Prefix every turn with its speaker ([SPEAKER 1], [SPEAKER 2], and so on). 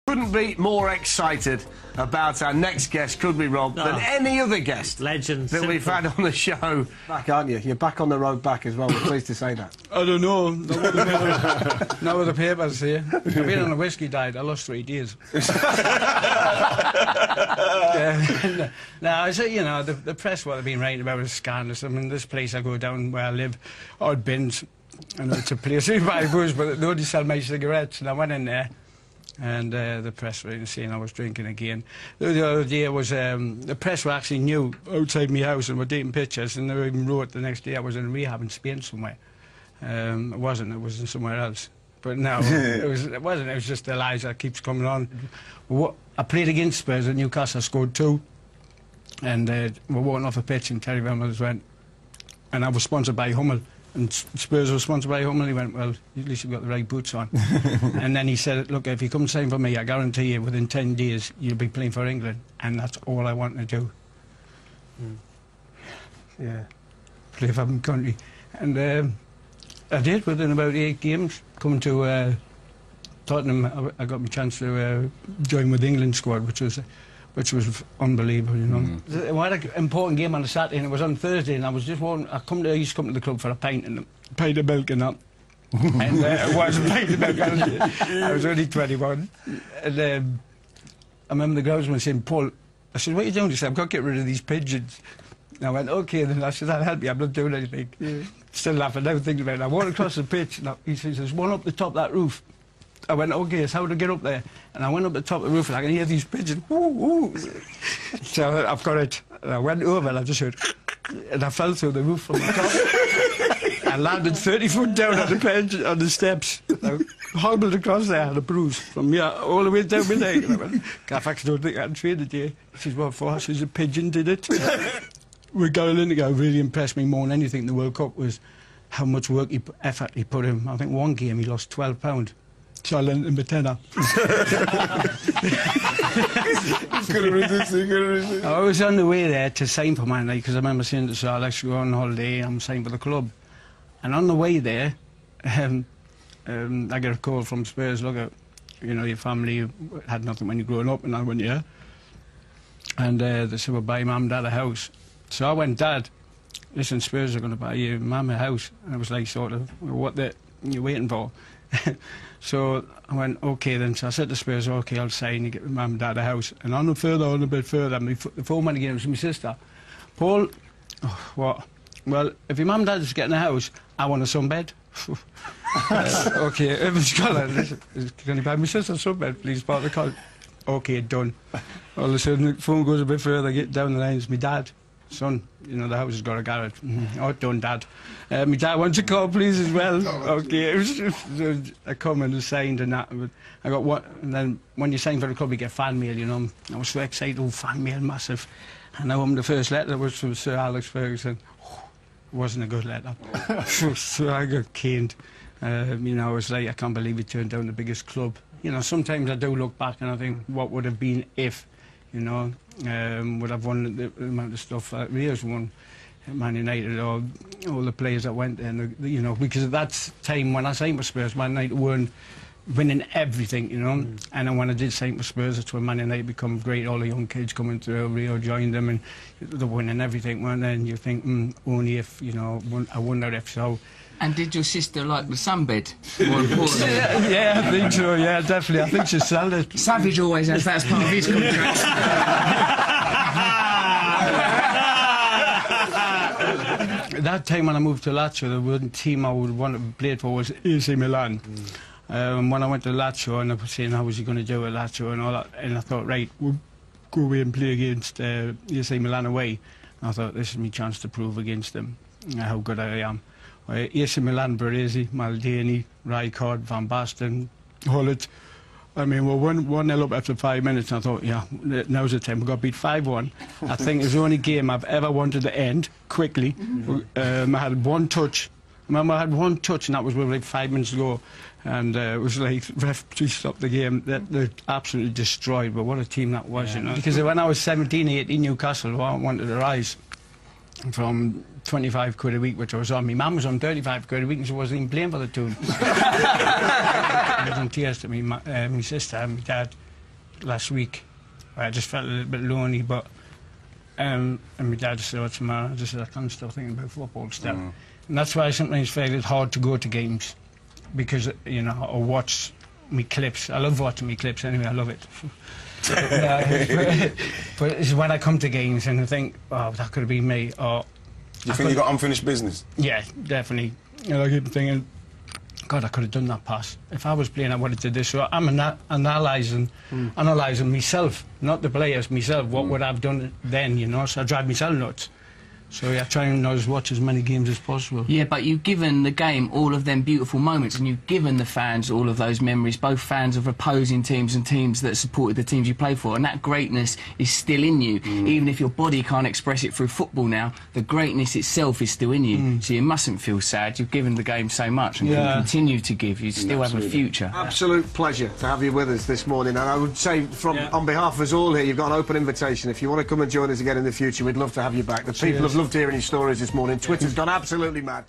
[SPEAKER 1] Couldn't be more excited about our next guest, could we, Rob, than any other guest
[SPEAKER 2] legend
[SPEAKER 1] that we've had on the show.
[SPEAKER 3] Back, aren't you? You're back on the road back as well. We're pleased to say that.
[SPEAKER 4] I don't know. Not with the papers here. I've been on a whiskey diet. I lost 3 days. No, so, you know, the press, what they've been writing about is scandalous. I mean, this place I go down where I live, odd bins, and it's a place we buy booze, but they only sell my cigarettes, and I went in there. And the press were saying I was drinking again. The other day was the press were actually knew outside my house and were taking pictures, and they even wrote the next day I was in rehab in Spain somewhere. It wasn't. It was in somewhere else. But no, it wasn't. It was just the lies that keeps coming on. I played against Spurs at Newcastle. I scored 2, and we're walking off a pitch, and Terry Reynolds went, and I was sponsored by Hummel. And Spurs were sponsored by Hummel. He went, well, at least you've got the right boots on. And then he said, look, if you come sign for me, I guarantee you within 10 days you'll be playing for England. And that's all I want to do. Yeah, play for my country. And I did within about 8 games. Coming to Tottenham, I got my chance to join with the England squad, which was unbelievable, you know. We had an important game on a Saturday, and it was on Thursday, and I was just walking. I used to come to the club for a pint and a pint of milk and that. And it was a pint of milk. I was only 21. And I remember the groundsman saying, Paul, I said, what are you doing? He said, I've got to get rid of these pigeons. And I went, OK, then I said, that'll help me, I'm not doing anything. Yeah. Still laughing, now thinking about it. I walked across the pitch, and he says, there's one up the top of that roof. I went, OK, so how do I get up there? And I went up the top of the roof, and I can hear these pigeons. Woo, woo. So I've got it. And I went over, and I just heard, and I fell through the roof from the top. I landed 30 foot down on the steps. I hobbled across there, had a bruise from here all the way down my leg. And I went, Gaff, don't think I can train today. He says, what for? I says, a pigeon did it. With Gary Lineker, really impressed me more than anything in the World Cup was how much effort he put in. I think one game he lost £12. So I lent him a tenner. I was on the way there to sign for Man United because I remember saying to Sir Alex, go on holiday, I'm signed for the club. And on the way there, I got a call from Spurs, look, you know, your family had nothing when you were growing up, and I went, yeah. And they said, we'll buy Mum and Dad a house. So I went, Dad, listen, Spurs are going to buy your Mum a house. And I was like, sort of, what are you waiting for? So I went, OK then. So I said to Spurs, OK, I'll sign and get my Mum and Dad a house. And on a bit further, the phone man again was my sister. Paul, oh, what? Well, if your Mum and Dad's getting a house, I want a sunbed. OK, if can you buy my sister a sunbed, please, part of the call? OK, done. All of a sudden, the phone goes a bit further, get down the line, it's my dad. Son, you know, the house has got a garage. Oh, done, Dad. My dad wants a car, please, as well. OK, it was just, I come and signed and that. But I got one, and then when you sign for the club, you get fan mail, you know. I was so excited, oh, fan mail, massive. And the first letter was from Sir Alex Ferguson. Oh, it wasn't a good letter. So I got caned. You know, I was like, I can't believe he turned down the biggest club. You know, sometimes I do look back and I think, what would have been if, you know, would have won the amount of stuff that Rio's won at Man United, or all the players that went there, and you know, because at that time when I signed for Spurs, Man United weren't winning everything, you know. And then when I did sign for Spurs, that's when Man United become great, all the young kids coming through, Rio joined them, and they're winning everything, weren't they? And you think, only if, you know, I wonder if so.
[SPEAKER 5] And did your sister like the sunbed?
[SPEAKER 4] Yeah, I think so, yeah, definitely. I think she sold it.
[SPEAKER 5] Savage always has that as part of his contract.
[SPEAKER 4] That time when I moved to Lazio, the one team I would want to play for was AC Milan. When I went to Lazio, and I was saying, how was he going to do at Lazio and all that, and I thought, right, we'll go away and play against AC Milan away. And I thought, this is my chance to prove against them how good I am. AC Milan, Baresi, Maldini, Rijkaard, Van Basten, Hullet. I mean, we're 1-0 up after 5 minutes, and I thought, yeah, now's the time. We got beat 5-1. I think it's the only game I've ever wanted to end quickly. I had one touch. I remember I had one touch, and that was with like 5 minutes to go. And it was like, ref, please stop the game. They're absolutely destroyed, but what a team that was, you know. Because when I was 17, 18, Newcastle, I wanted to rise from 25 quid a week, which I was on. My mum was on 35 quid a week, and she wasn't even playing for the team. I was in tears to me, my sister and my dad. last week. I just felt a little bit lonely, but and my dad just said, "What's the matter?" I just said, "I can't stop thinking about football still." And that's why I sometimes find it hard to go to games, because, you know, or watch me clips. I love watching me clips anyway, I love it. But it's when I come to games and I think, oh, that could have been me, or...
[SPEAKER 2] Do you think you got unfinished business?
[SPEAKER 4] Yeah, definitely. You know, I keep thinking, God, I could have done that pass. If I was playing, I would have did this. So I'm analysing myself, not the players, myself. What would I have done then, you know? So I drive myself nuts. So yeah, try and watch as many games as possible.
[SPEAKER 5] Yeah, but you've given the game all of them beautiful moments, and you've given the fans all of those memories, both fans of opposing teams and teams that supported the teams you play for, and that greatness is still in you. Even if your body can't express it through football now, the greatness itself is still in you. So you mustn't feel sad. You've given the game so much and can continue to give. You still have a future.
[SPEAKER 1] Absolute pleasure to have you with us this morning, and I would say on behalf of us all here, you've got an open invitation. If you want to come and join us again in the future, we'd love to have you back. The people have loved hearing your stories this morning. Twitter's gone absolutely mad.